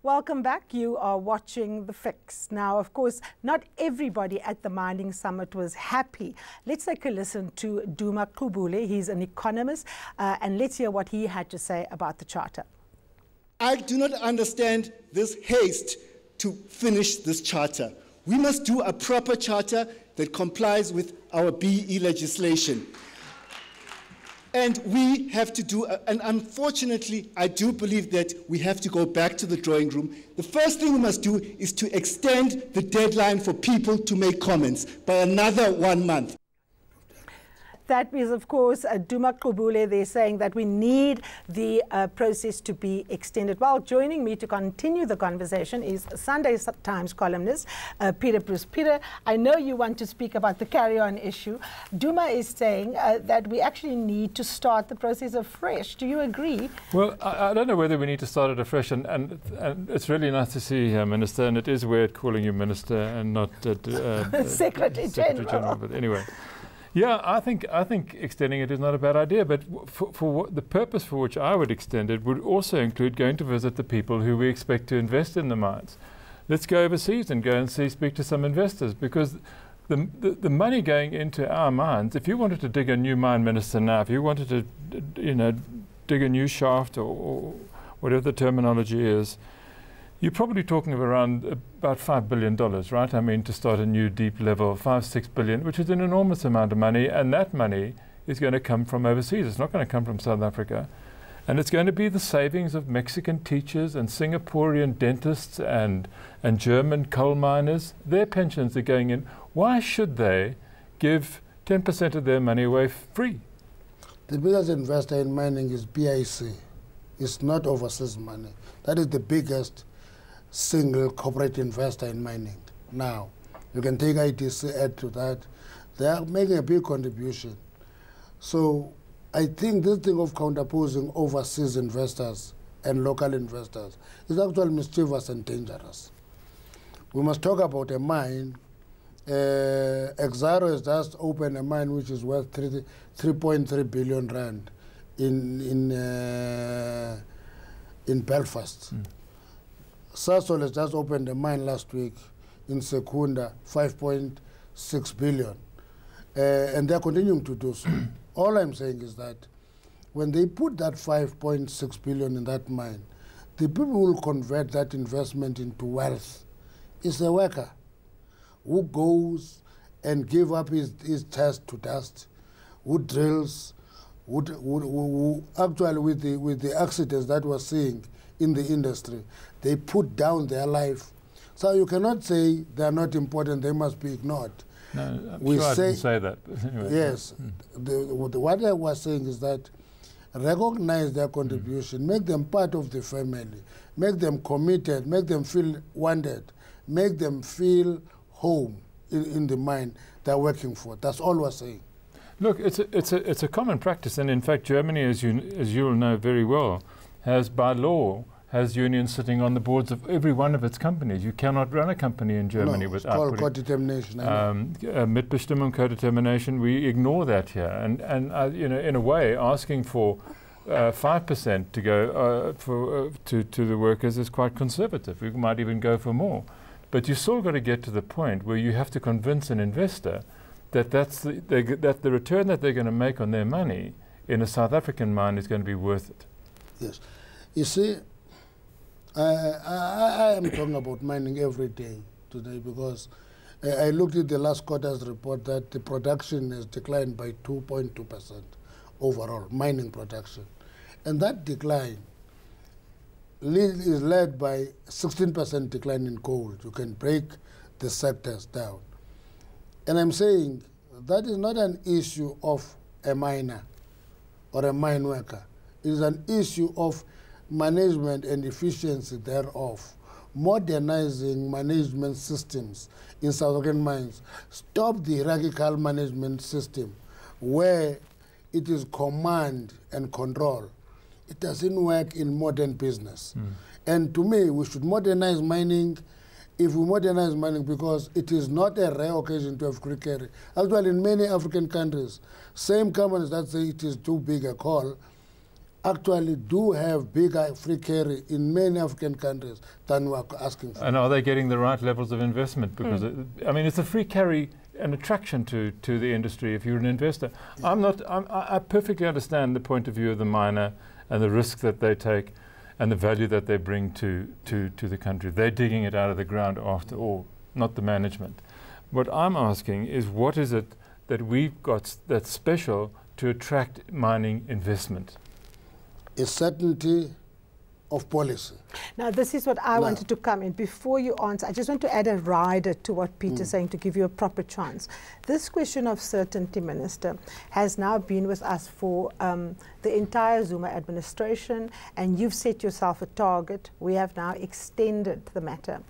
Welcome back. You are watching The Fix. Now, of course, not everybody at the Mining Summit was happy. Let's take a listen to Duma Kubule. He's an economist, and let's hear what he had to say about the charter. I do not understand this haste to finish this charter. We must do a proper charter that complies with our BE legislation. And we have to do, and unfortunately, I do believe that we have to go back to the drawing room. The first thing we must do is to extend the deadline for people to make comments by another 1 month. That is, of course, Duma Kubule. They're saying that we need the process to be extended. Well, joining me to continue the conversation is Sunday Times columnist Peter Bruce. Peter, I know you want to speak about the carry-on issue. Duma is saying that we actually need to start the process afresh. Do you agree? Well, I don't know whether we need to start it afresh, and it's really nice to see you, Minister, and it is weird calling you Minister and not Secretary General. But anyway. Yeah, I think extending it is not a bad idea, but for the purpose for which I would extend it would also include going to visit the people who we expect to invest in the mines. Let's go overseas and go and speak to some investors, because the money going into our mines, if you wanted to dig a new mine, Minister, now, if you wanted to dig a new shaft or whatever the terminology is, you're probably talking of around about $5 billion, right? I mean, to start a new deep level, $5–6 billion, which is an enormous amount of money, and that money is going to come from overseas. It's not going to come from South Africa. And it's going to be the savings of Mexican teachers and Singaporean dentists and German coal miners. Their pensions are going in. Why should they give 10% of their money away free? The biggest investor in mining is BIC. It's not overseas money. That is the biggest single corporate investor in mining. Now, you can take ITC, add to that. They are making a big contribution. So I think this thing of counterposing overseas investors and local investors is actually mischievous and dangerous. We must talk about a mine. Exxaro has just opened a mine which is worth 3.3 billion rand in Belfast. Sasol has just opened a mine last week in Secunda, 5.6 billion. And they're continuing to do so. All I'm saying is that when they put that 5.6 billion in that mine, the people who will convert that investment into wealth is the worker who goes and give up his chest to dust, who drills, who actually with the accidents that we're seeing in the industry, they put down their life. So you cannot say they are not important, they must be ignored. No, I'm sure I didn't say that. Anyway, yes. What I was saying is that recognize their contribution, make them part of the family, make them committed, make them feel wanted, make them feel home in the mine they're working for. That's all we're saying. Look, it's a common practice, and in fact, Germany, as you will know very well, has by law unions sitting on the boards of every one of its companies. You cannot run a company in Germany without called co-determination. Mitbestimmung, co-determination. We ignore that here, and in a way, asking for 5% to go to the workers is quite conservative. We might even go for more, but you still got to get to the point where you have to convince an investor that that the return that they're going to make on their money in a South African mine is going to be worth it. Yes. You see, I am talking about mining every day today because I looked at the last quarter's report that the production has declined by 2.2% overall, mining production. And that decline is led by 16% decline in gold. You can break the sectors down. And I'm saying that is not an issue of a miner or a mine worker. It is an issue of management and efficiency thereof, modernizing management systems in South African mines. Stop the hierarchical management system where it is command and control. It doesn't work in modern business. And to me, we should modernize mining. If we modernize mining, because it is not a rare occasion to have cricket. Actually, in many African countries, same companies that say it is too big a call actually do have bigger free carry in many African countries than we are asking for. And are they getting the right levels of investment? Because I mean, it's a free carry, an attraction to the industry if you're an investor. Yeah. I perfectly understand the point of view of the miner and the risk that they take and the value that they bring to the country. They're digging it out of the ground after all, not the management. What I'm asking is, what is it that we've got that's special to attract mining investment? A certainty of policy. Now, this is what I wanted to come in. Before you answer, I just want to add a rider to what Peter's saying to give you a proper chance. This question of certainty, Minister, has now been with us for the entire Zuma administration, and you've set yourself a target. We have now extended the matter.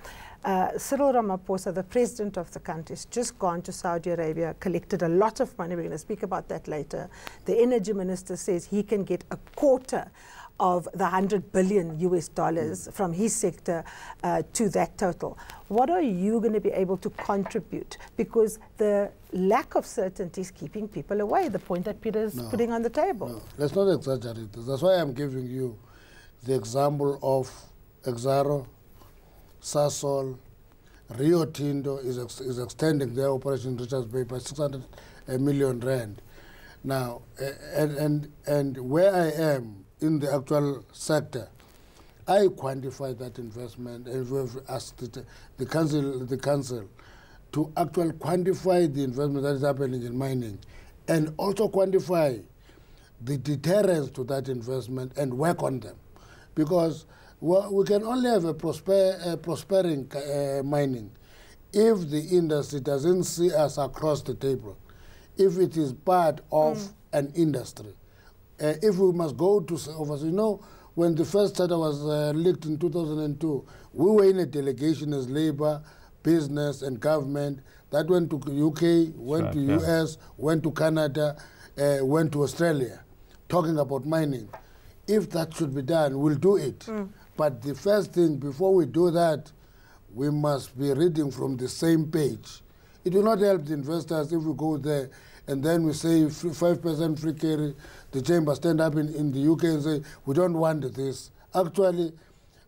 Cyril Ramaphosa, the president of the country, has just gone to Saudi Arabia, collected a lot of money. We're going to speak about that later. The energy minister says he can get a quarter of the $100 billion US from his sector to that total. What are you going to be able to contribute? Because the lack of certainty is keeping people away, the point that Peter is putting on the table. No, let's not exaggerate this. That's why I'm giving you the example of Exxaro, Sasol, Rio Tinto is extending their operation in Richards Bay by 600 million rand. Now, and where I am in the actual sector, I quantify that investment, and we've asked the council to actually quantify the investment that is happening in mining, and also quantify the deterrence to that investment and work on them, because we can only have a prospering mining if the industry doesn't see us across the table, if it is part of an industry. If we must go to overseas, you know, when the first charter was leaked in 2002, we were in a delegation as Labour, business and government that went to UK, went to US, went to Canada, went to Australia, talking about mining. If that should be done, we'll do it. But the first thing, before we do that, we must be reading from the same page. It will not help the investors if we go there and then we say 5% free carry. The chamber stand up in the UK and say, we don't want this. Actually,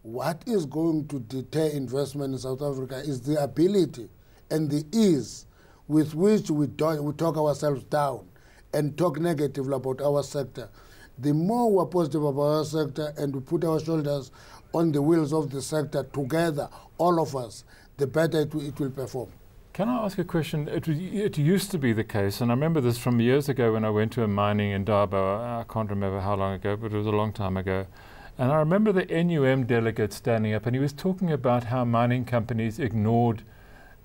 what is going to deter investment in South Africa is the ability and the ease with which we talk ourselves down and talk negatively about our sector. The more we're positive about our sector and we put our shoulders on the wheels of the sector together, all of us, the better it will perform. Can I ask a question? It used to be the case, and I remember this from years ago when I went to a mining in Durban. I can't remember how long ago, but it was a long time ago. And I remember the NUM delegate standing up, and he was talking about how mining companies ignored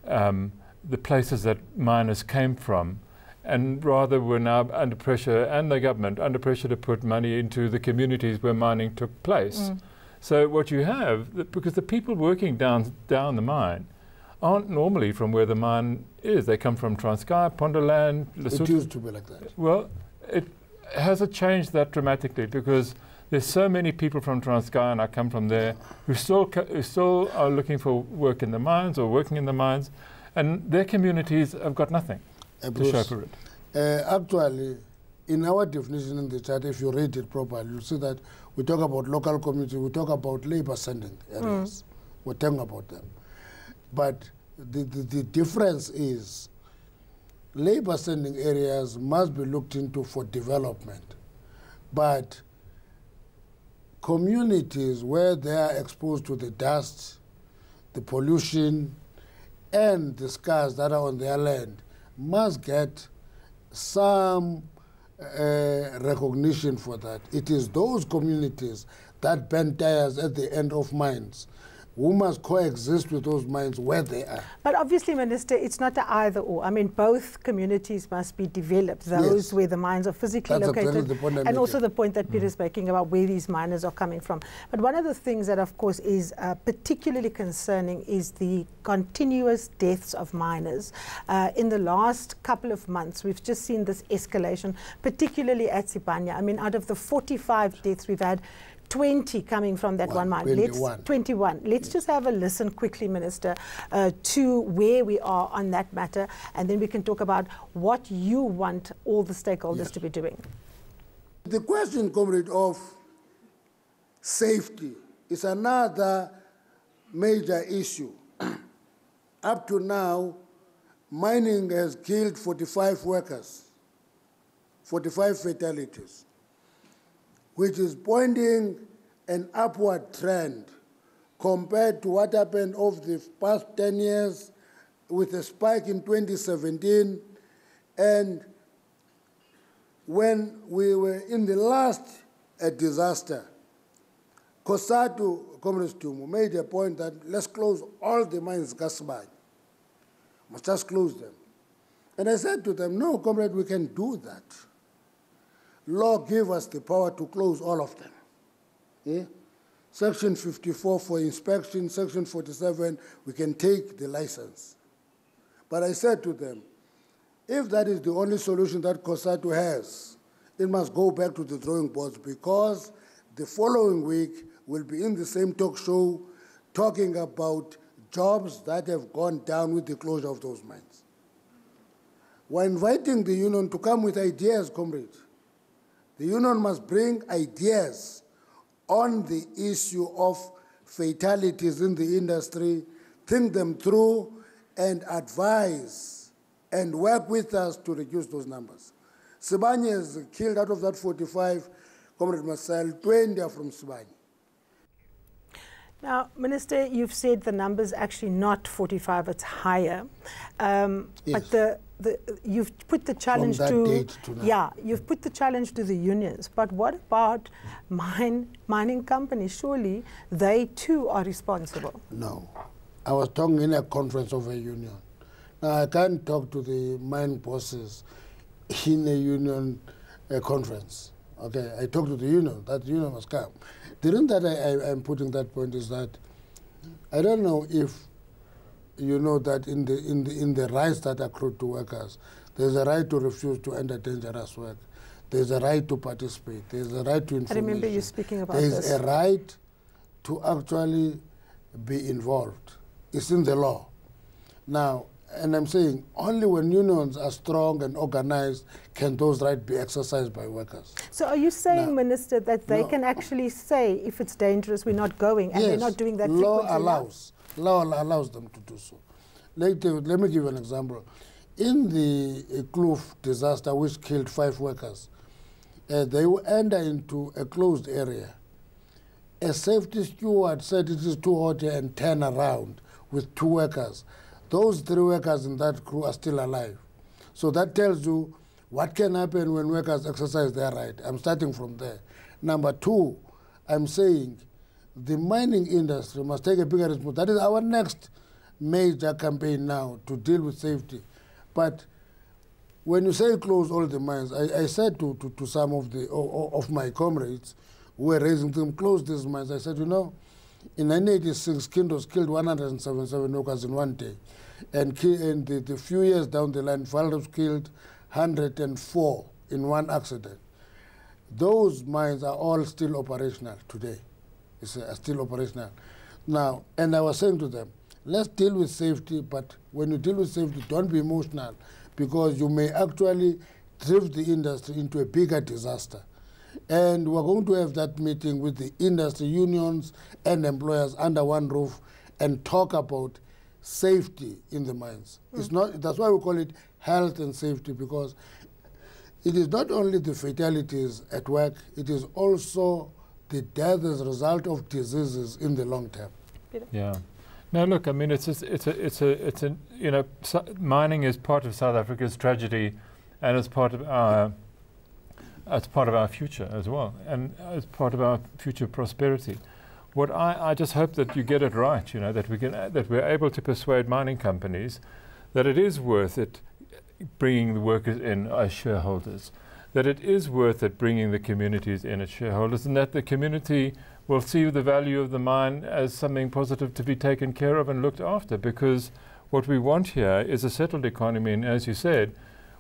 the places that miners came from, and rather were now under pressure, and the government under pressure to put money into the communities where mining took place. So what you have, because the people working down the mine aren't normally from where the mine is. They come from Transkei, Ponderland, Lesotho. It used to be like that. Well, it hasn't changed that dramatically, because there's so many people from Transkei, and I come from there, who still are looking for work in the mines or working in the mines, and their communities have got nothing to show for it. Actually, in our definition in the chart, if you read it properly, you'll see that we talk about local community, we talk about labor sending areas. We're talking about them. But the difference is labor sending areas must be looked into for development. But communities where they are exposed to the dust, the pollution, and the scars that are on their land must get some recognition for that. It is those communities that burn tires at the end of mines who must coexist with those mines where they are. But obviously, Minister, it's not an either or. I mean, both communities must be developed, those where the mines are physically located, and also the point that Peter is making about where these miners are coming from. But one of the things that, of course, is particularly concerning is the continuous deaths of miners. In the last couple of months, we've just seen this escalation, particularly at Sibanya. I mean, out of the 45 deaths, we've had 20 coming from that one mine. 21. Let's just have a listen quickly, Minister, to where we are on that matter, and then we can talk about what you want all the stakeholders to be doing. The question, comrade, of Safety is another major issue. Up to now, mining has killed 45 workers, 45 fatalities, which is pointing an upward trend compared to what happened over the past 10 years with a spike in 2017. And when we were in the last disaster, COSATU, Comrade Tumu, made a point that let's close all the mines, Gasbay. Must just close them. And I said to them, no, comrade, we can do that. Law gave us the power to close all of them. Yeah? Section 54 for inspection, Section 47, we can take the license. But I said to them, if that is the only solution that COSATU has, it must go back to the drawing boards, because the following week we'll be in the same talk show talking about jobs that have gone down with the closure of those mines. We're inviting the union to come with ideas, comrade. The union must bring ideas on the issue of fatalities in the industry, think them through, and advise and work with us to reduce those numbers. Sibanye has killed, out of that 45, Comrade Marcel, 20 are from Sibanye. Now, Minister, you've said the number's actually not 45, it's higher. Yes. But you've put the challenge From that date to now. Yeah, you've put the challenge to the unions. But what about mining companies? Surely they too are responsible. No. I was talking in a conference of a union. Now, I can't talk to the mine bosses in a union conference. Okay, I talk to the union. That union must come. The reason that I'm putting that point is that I don't know if you know that in the rights that accrue to workers, there's a right to refuse to enter dangerous work. There's a right to participate. There's a right to information. I remember you speaking about this. There's a right to actually be involved. It's in the law. Now, and I'm saying only when unions are strong and organized can those rights be exercised by workers. So are you saying, Now, Minister, that they can actually say, if it's dangerous, we're not going, and yes, they're not doing that law frequently? law allows them to do so. Let me give you an example. In the Kloof disaster, which killed 5 workers, they will enter into a closed area. A safety steward said it is too hot here and turn around with 2 workers. Those 3 workers in that crew are still alive. So that tells you what can happen when workers exercise their right. I'm starting from there. Number 2, I'm saying the mining industry must take a bigger responsibility. That is our next major campaign now, to deal with safety. But when you say close all the mines, I said to some of my comrades who were raising them, close these mines. I said, you know, in 1986, Kindos killed 177 workers in one day. And the few years down the line, Valdez killed 104 in one accident. Those mines are all still operational today. It's still operational. Now, and I was saying to them, let's deal with safety, but when you deal with safety, don't be emotional, because you may actually drift the industry into a bigger disaster. And we're going to have that meeting with the industry unions and employers under one roof and talk about safety in the mines. It's not, that's why we call it health and safety, because it is not only the fatalities at work, it is also the death as a result of diseases in the long term. Yeah. No, look, I mean, you know, mining is part of South Africa's tragedy, and it's part of our future as well, and as part of our future prosperity. What I just hope that you get it right, you know, that we're able to persuade mining companies that it is worth it bringing the workers in as shareholders, that it is worth it bringing the communities in as shareholders, and that the community will see the value of the mine as something positive to be taken care of and looked after, because what we want here is a settled economy, and as you said,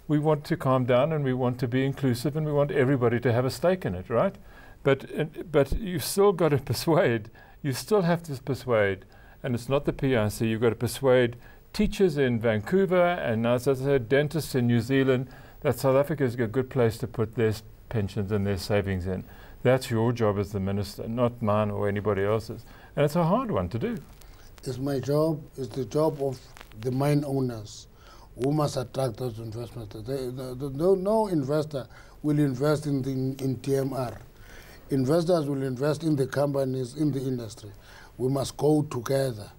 we want to calm down and we want to be inclusive and we want everybody to have a stake in it, right? But you've still got to persuade, you still have to persuade, and it's not the PRC, you've got to persuade teachers in Vancouver and, as I said, dentists in New Zealand, that South Africa is a good place to put their pensions and their savings in. That's your job as the minister, not mine or anybody else's. And it's a hard one to do. It's my job, it's the job of the mine owners who must attract those investments. No investor will invest in TMR. Investors will invest in the companies, in the industry. We must go together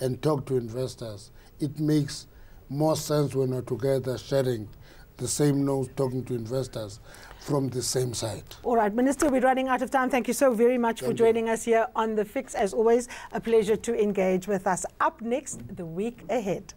and talk to investors. It makes more sense when we're together sharing the same notes, talking to investors from the same side. All right, Minister, we're running out of time. Thank you so very much for joining us here on The Fix. As always, a pleasure to engage with us. Up next, the week ahead.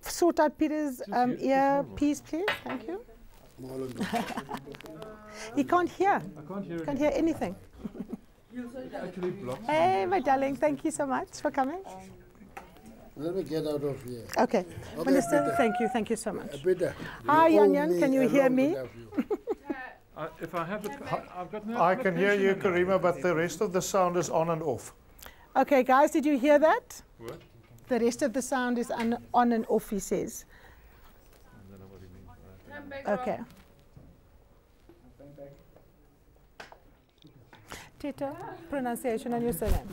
Sort out Peter's earpiece, please. Thank you. He can't hear. I can't hear anything. Hey, my darling. Thank you so much for coming. Let me get out of here. Okay. Minister, Peter. thank you. Thank you so much. Peter, Hi, Yan. Can you hear me? If I have I've got no I can hear you, Karima, but the rest of the sound is on and off. Okay, guys, did you hear that? What? The rest of the sound is on and off, he says. Okay. Tito, pronunciation on your surname.